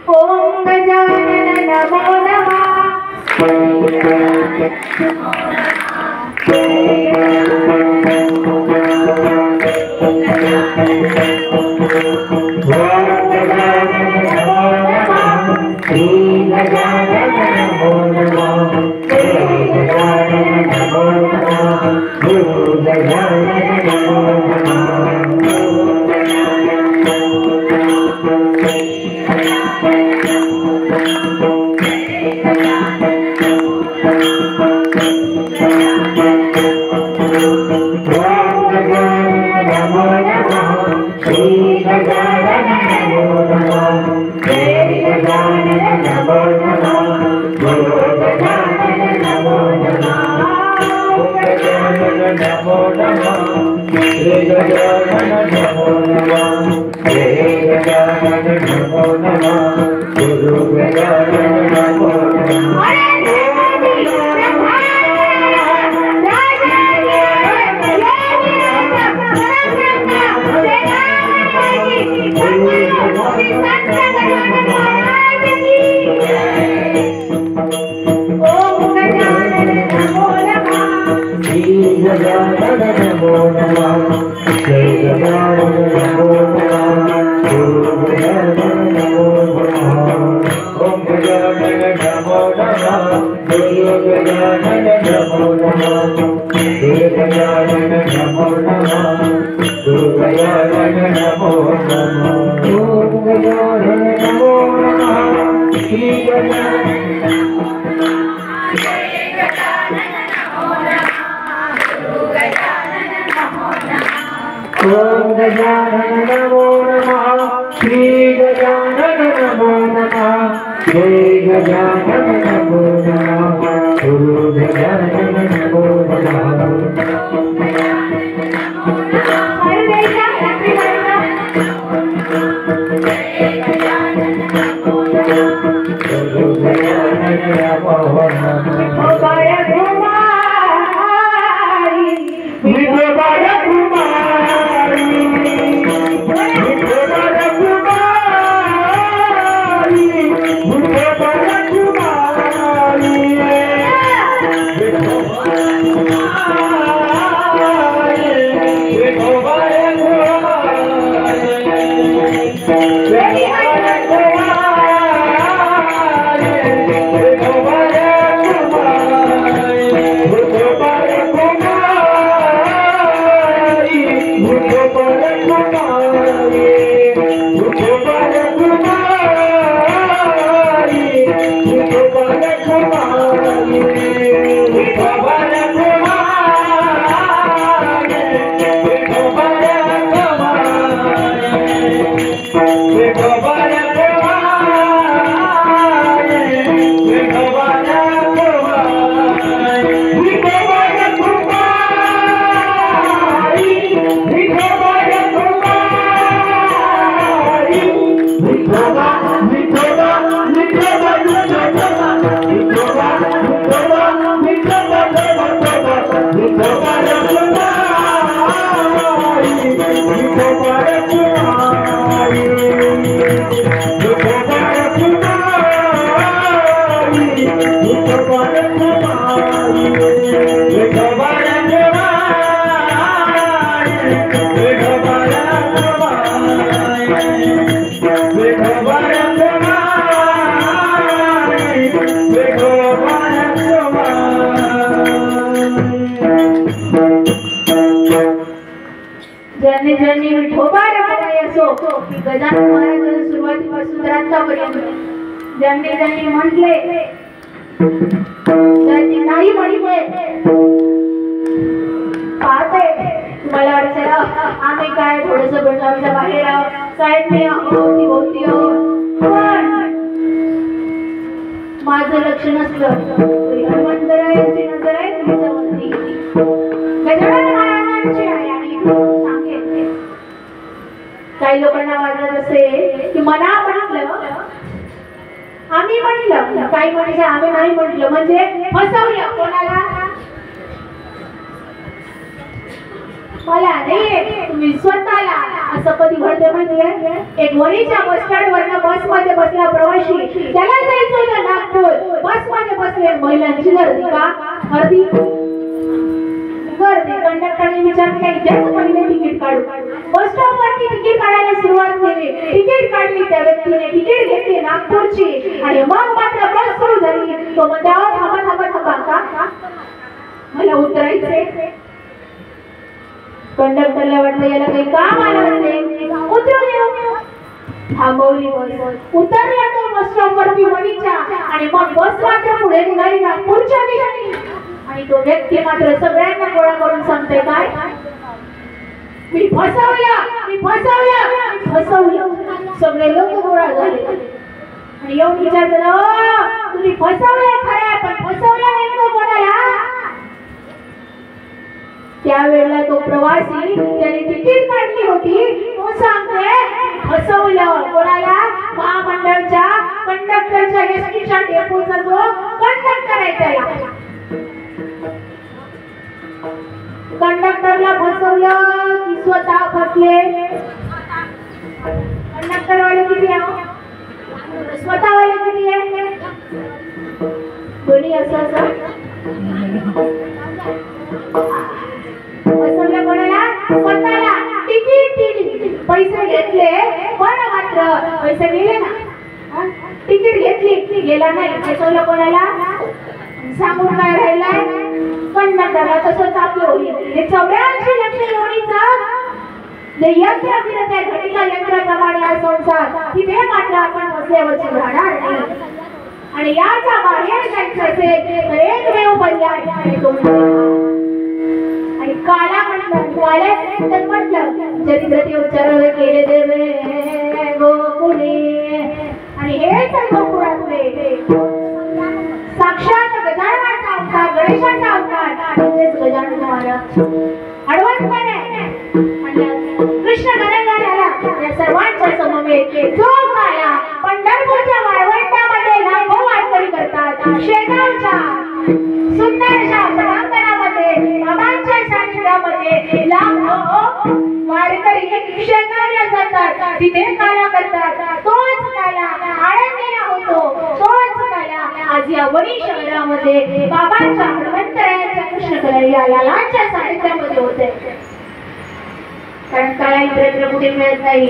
ओम गजानन नमो नमः. ओम गजानन नमो नमः श्री गजानन नमो नमः जय गजानन नमो नमः गुरु गजानन नमो नमः ज्यांनी ज्यांनी विठोबा रमाबाई असो की गजानन महाराजांच्या सुरुवातीपासून तर आतापर्यंत ज्यांनी ज्यांनी म्हटले ज्यांनी नाही म्हटले पाहते मला वाटतं आम्ही काय थोडंसं बेळगावच्या बाहेर साहेब नाही होती होती पण माझं लक्ष नसलं तरी हनुमंतरायांची नजर आहे तुमच्यावरती गजानन महाराजांची आहे. आणि सांगेन काही लोकांना वाटत असे की मला म्हटलं आम्ही म्हटलं काही म्हणजे आम्ही नाही म्हटलं म्हणजे फसवलं कोणाला मला नाही तुम्ही स्वतःला असं कधी घडते माहितीये? एक वणीच्या बस स्टँड वरनं बस मध्ये बसला प्रवासी, त्याला जायचं होतं नागपूर, बस मध्ये बसले महिलांची गर्दी का गर्दी कंडक्टरने विचारले की इथेच पहिले तिकीट काढू. बस स्टॉप वरती तिकीट काढायला सुरुवात केली, तिकीट काढली त्या व्यक्तीने, तिकीट घेतली नागपूरची आणि मग मात्र बस सुरू झाली. तो म्हणतो थांबा थांबा थांबा का मला उतरायचंय. कंडक्टरला वाटलं याला काही काम आलं असेल, उतरू देऊ. थांबवली बस, उतरला तो बस स्टॉप वरती वणीच्या आणि मग बस मात्र पुढे निघाली नागपूरच्या दिशेने. आणि तो व्यक्ती मात्र सगळ्यांना गोळा करून सांगते काय मी फसवलं. सगळे लोक गोळा झाले आणि येऊन विचारतात तुम्ही फसवले खरं पण फसवलं नेमकं कोणाला? त्यावेळेला तो प्रवासी ज्याने तिकीट काढली होती तो सांगते फसवलं कोणाला? महामंडळच्या कंडक्टरच्या एसटीच्या डेपोचा जो कंडक्टर आहे त्याला. कंडक्टरला फसवलं की स्वतः फसले? कंडक्टर वाले किती आहे, स्वतः वाले किती आहे? दोन्ही असं फसवलं कोणाला? स्वतःला. तिकीट दिली, पैसे घेतले पण मात्र पैसे गेले ना. तिकीट घेतली गेला नाही, फसवलं कोणाला? सांगून काय राहिलाय कंडक्टरला. तसंच आपलं होईल हे 84 लक्ष लोणीचं जे यंत्र फिरत आहे घटिका यंत्राप्रमाणे हा संसार, तिथे मात्र आपण बसल्यावरची राहणार नाही. आणि याच्या बाहेर जायचं असेल तर एकमेव पर्याय आहे तो आणि काला म्हटलं चरित्रते उच्चार केले देवे गोकुळे. आणि हेच गोकुळातले साक्षात गजाननाचा अवतार, गणेशाचा अवतार म्हणजेच गजानन महाराज. अडवणपणे कृष्ण गणेश आला या सर्वांच्या समवेत जो काया पंढरपूरच्या वाळवंटामध्ये लाखो वारकरी करतात, शेगावच्या सुंदरशा पटांगणामध्ये बाबांच्या सानिध्यामध्ये लाखो वारकरी शेगावला जातात, तिथे काला करतात. तोच काला आळंदीला होतो, तोच काला आज या वणी शहरामध्ये बाबांच्या हनुमंतरायांच्या कृष्णकनैयालाच्या सानिध्यामध्ये होते. कारण काला इतर कुठे मिळत नाही.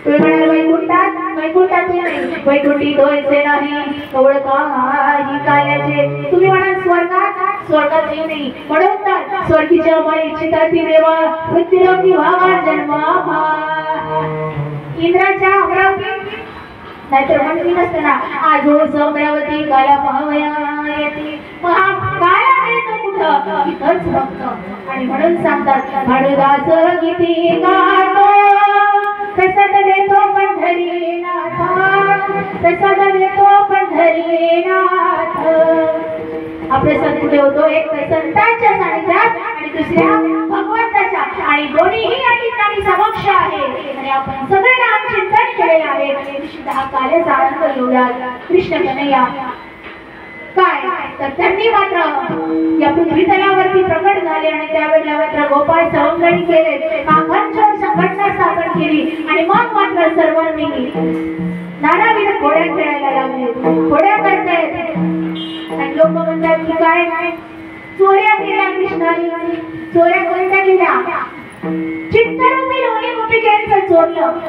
तुम्ही म्हणाल वैकुंठात नाही, वैकुंठी दोयचे नाही कवळ काही काल्याचे. तुम्ही म्हणाल स्वर्गात नाही म्हणून तर स्वर्गीच्या माई चिताती देवा मृत्यूलोकी व्हावा जन्म इंद्राच्या अमरावती नाहीतर म्हणली नसतं ना आजो अमरावती काला महावयायती. काला आहे तो कुठं इथंच फक्त. आणि म्हणून सांगतात भाडदास किती गातो प्रसाद देतो पंढरीनाथ, प्रसाद देतो पंढरीनाथ. हा प्रसाद कुठे होतो? एक संतांच्या सानिध्यात आणि दुसऱ्या भगवंताच्या. आणि दोन्हीही या ठिकाणी समक्ष आहे आणि आपण सगळे नाम चिंतन केले आहे. हा काल्याचा आनंद घेऊया. कृष्ण कन्हैया काय तर त्यांनी मात्र या पृथ्वी तलावरती प्रकट झाले आणि त्यावेळेला मात्र गोपाळ सवंगडी केले, काकांच्या संघटना स्थापन केली आणि मग मात्र सर्वांनी नानाविध घोड्या खेळायला लागले. घोड्या करतायत आणि लोक म्हणतात की काय चोऱ्या केल्या कृष्णाने. चोऱ्या कोणत्या केल्या? चित्तरूपी लोणी गोपिकांचं चोरलं,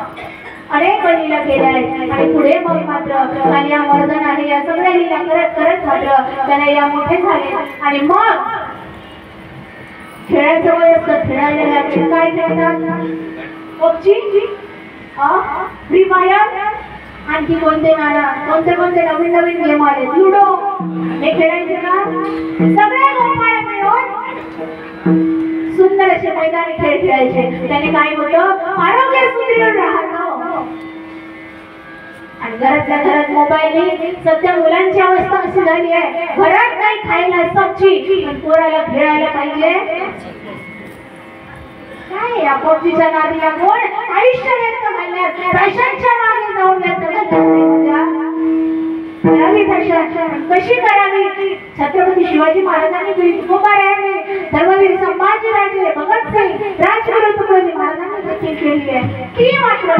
अनेक लीला केल्याय. आणि पुढे मग मात्र कन्या मर्दन आहे या सगळ्या लीला करत करत मात्र कन्हैया मोठे झाले आणि मग खेळायचं वय असतं, खेळायला लागले. काय खेळतात? पबजी, फ्री फायर, आणखी कोणते नाना कोणते नवीन नवीन गेम आले, लुडो, हे खेळायचे का? सगळे गोपाळ मिळून सुंदर असे मैदानी खेळ खेळायचे. त्याने काय होतं? आरोग्य सुदृढ राहतं. आणि घरातल्या घरात मोबाईल नाही. सध्या मुलांची अवस्था अशी झाली आहे, घरात काही खायला सब्जी पण पोराला खेळायला पाहिजे. काय या पबजीच्या नादीला कोण आयुष्य व्यक्त घालण्यात फॅशनच्या मागे जाऊन व्यक्त घालण्यात. करावी भाषा कशी करावी? छत्रपती शिवाजी महाराजांनी केली, तुकोबारायांनी, धर्मवीर संभाजीराजे, भगतसिंग, राजगुरू तुकडोजी महाराजांनी देखील केली आहे. की मात्र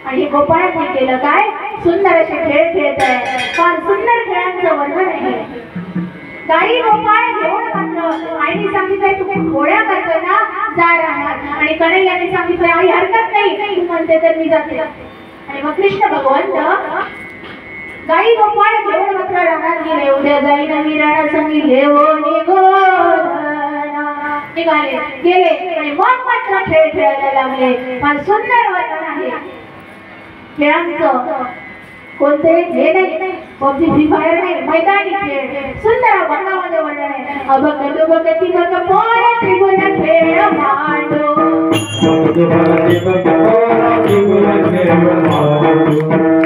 आणि गोपाळांनी केलं काय? सुंदर असे खेळ खेळत आहे. फार सुंदर खेळांचं वर्णन आहे. गाई गोपाळ घेऊन मात्र आईने सांगितलंय तू घोड्या करतोय ना, जा राहणार. आणि कन्हैयाने सांगितलंय आई हरकत नाही, तू म्हणते तर मी जाते. आणि मग कृष्ण भगवंत गाई गोपाळ घेऊन मात्र राहणार गेले. उद्या जाईन मी रणसंगी घेऊन निघाले गेले. आणि मग मात्र खेळ खेळायला लागले. फार सुंदर वर्णन आहे खेळांचं. कोणते हे नाही, पबजी फ्री फायर नाही, मैदानी खेळ सुंदर वर्णामध्ये वर्णन आहे. अबक दुबकती बक पोर त्रिभुवन खेळ मांडो, दुबकती बक पोर त्रिभुवन खेळ मांडो,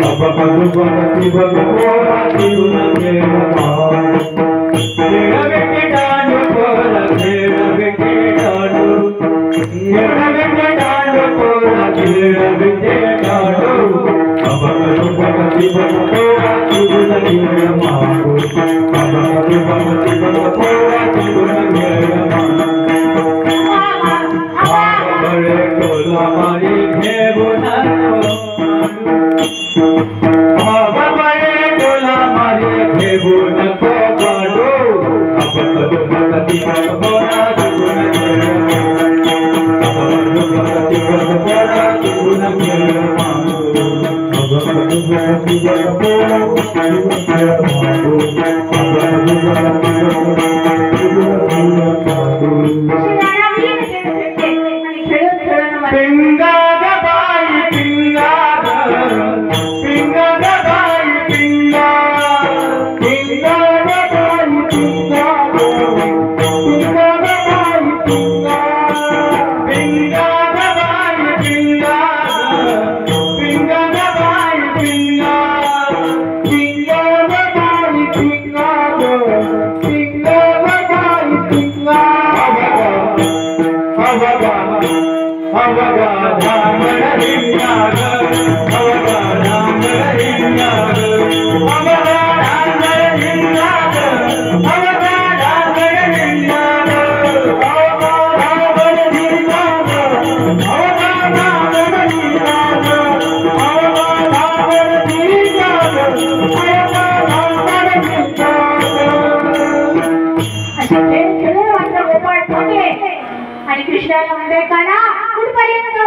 अबक दुबकती बक पोर त्रिभुवन खेळ मांडो. खेळ विकेटांडो पोर खेळ विकेटांडो, खेळ विकेटांडो पोर खेळ विकेटांडो, अबक दुबकती बक पोर त्रिभुवन खेळ मांडो, अबक दुबकती बक पोर त्रिभुवन खेळ मांडो. बड़े टोला मारी घेऊन बड़े टोला मारी घेऊन को काढो, आपण दुबकती बक पोर त्रिभुवन खेळ मांडो, आपण दुबकती बक पोर त्रिभुवन खेळ मांडो, आपण दुबकती बक पोर त्रिभुवन खेळ मांडो, आपण दुबकती बक पोर त्रिभुवन खेळ मांडो. पिंगा गबाई पिंगा पिंगा गबाई पिंगा पिंगा गबाई पिंगा पिंगा गबाई पिंगा पिंगा गबाई पिंगा पिंगा गबाई पिंगा पिंगा गबाई पिंगा पिंगा गबाई पिंगा. अवगा धामण हिंगाग, अवगा धामण हिंगाग, अवगा धामण हिंगाग, अवगा धामण हिंगाग, अवगा धामण हिंगाग, अवगा धामण हिंगाग, अवगा धामण हिंगाग, अवगा धामण हिंगाग. असे खेळ खेळून मात्र गोपाळ थकले. आणि कृष्णाला म्हणते काना कुठपर्यंत?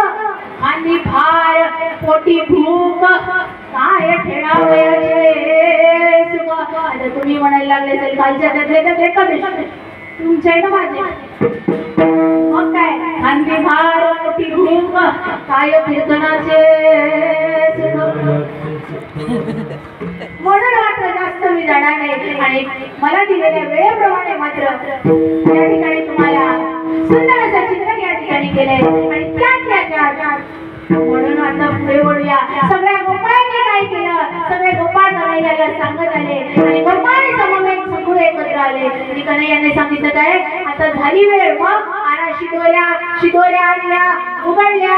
खांदी भार पोटी भूक काय खेळावयाचे सुख. आता तुम्ही म्हणायला लागले असेल कालच्या त्यातले एकादशी तुमचे ना माझे. मग काय खांदी भार पोटी भूक काय कीर्तनाचे सुख. म्हणून मात्र जास्त मी जाणार नाही. आणि मला दिलेल्या वेळेप्रमाणे मात्र या ठिकाणी तुम्हाला सुंदर असं चित्रण या ठिकाणी केलंय. आणि त्यात म्हणून आता पुढे वळूया. सगळ्या गोपाळांनी काय केलं? सगळे गोपाळ कन्हैयाला सांगत आले. आणि गोपाळ समवेत सगळे एकत्र आले. आणि कन्हैयाने सांगितलं काय आता झाली वेळ. मग आणा शिदोऱ्या आणल्या, उघडल्या,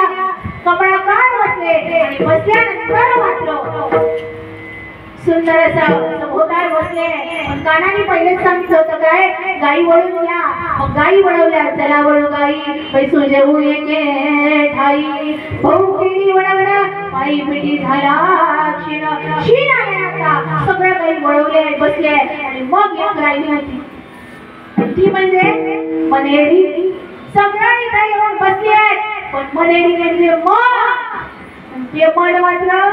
कपडा काढ बसले. आणि बसल्यानंतर मात्र सुंदर असं सभोवताल बसले. पण कानाने पहिलेच सांगितलं होतं काय गाई वळून या. मग गाई वळवल्या. चला वळू गाई पैसू जेऊ एके ठाई, भाऊ केली वळवणं पायी पिटी झाला क्षीण. क्षीण आहे आता. सगळ्या गाई वळवले बसले. आणि मग एक राहिली होती ती म्हणजे मनेरी. सगळ्यांनी गाई येऊन बसली आहेत. पण मनेरी म्हणजे मन. ते मन मात्र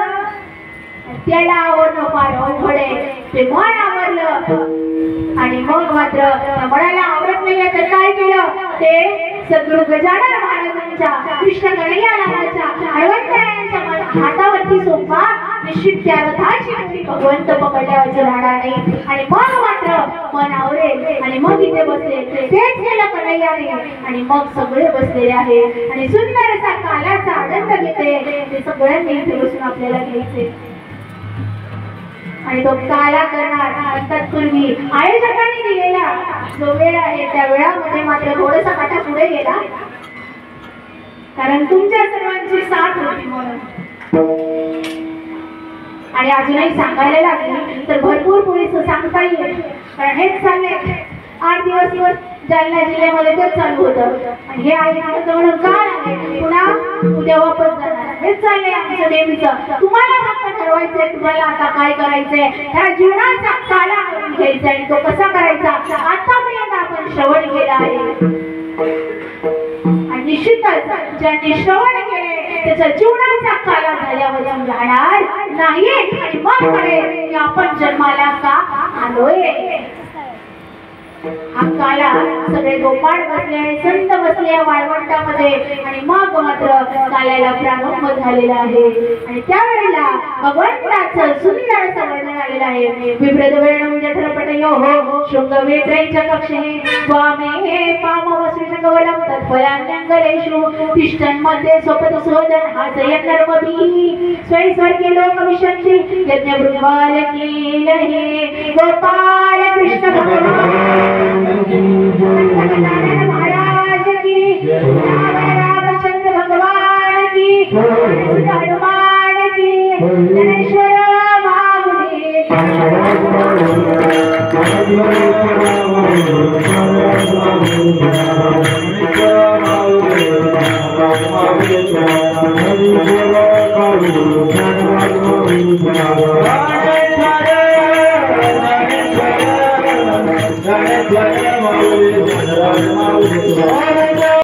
त्याला आवडलं फार अवघड आहे. ते मन आवडलं. आणि मग मात्र मनाला आवडत नाही तर काय केलं? ते सद्गुरू गजानन महाराजांच्या कृष्ण कन्हैया नावाच्या हळवंतरायांच्या हातावरती सोपा निश्चित त्या रथाची भगवंत पकडल्यावरच राहणार नाही. आणि मग मात्र मन आवरेल. आणि मग इथे बसले. तेच केलं कन्हैयाने. आणि मग सगळे बसलेले आहे. आणि सुंदर असा कालाचा आनंद घेते. ते सगळ्यांनी इथे बसून आपल्याला घ्यायचे. आणि तो काला करणार तत्पूर्वी आयोजकांनी दिलेला जो वेळ आहे त्या वेळामध्ये मात्र थोडासा काटा पुढे गेला. कारण तुमच्या सर्वांची साथ होती म्हणून. आणि अजूनही सांगायला लागली तर भरपूर पुरेसं सांगता येईल. कारण हेच चाललंय 8 दिवस जालना जिल्ह्यामध्ये तेच चालू होतं आणि हे आई म्हणून काय आहे पुन्हा उद्या वापस जाणार. हेच चाललंय आमचं नेहमीचं. तुम्हाला फक्त ठरवायचंय तुम्हाला आता काय करायचंय. ह्या जीवनाचा काला घ्यायचा आणि तो कसा करायचा आतापर्यंत आपण श्रवण केला आहे. आणि निश्चितच ज्यांनी श्रवण केले त्याचा जीवनाचा काला झाल्यावर राहणार नाही आणि मग कळेल की आपण जन्माला का आलोय. हा काला सगळे गोपाळ बसले आणि संत बसले वाळवंटामध्ये आणि मग मात्र काल्याला प्रारंभ झालेला आहे. आणि त्यावेळेला भगवंताचं सुंदर असं वर्णन आलेलं आहे. विभ्रदवेणं जठरपटयो हो शृंगवेत्रैच कक्षे स्वामे पामवस्विच कवलं तत्फलान्यंगलेषु तिष्ठन्मध्ये स्वपति सोदन हासयन् नर्मभिः स्वै स्वर्गे लोकविशन्ति यज्ञभृङ्गालकीलहे गोपाल कृष्ण भगवान महाराज की रामचंद्र भगवान की हनुमान की गणेश्वर महामुनि Jai Jai Maulid, Jai Maulid,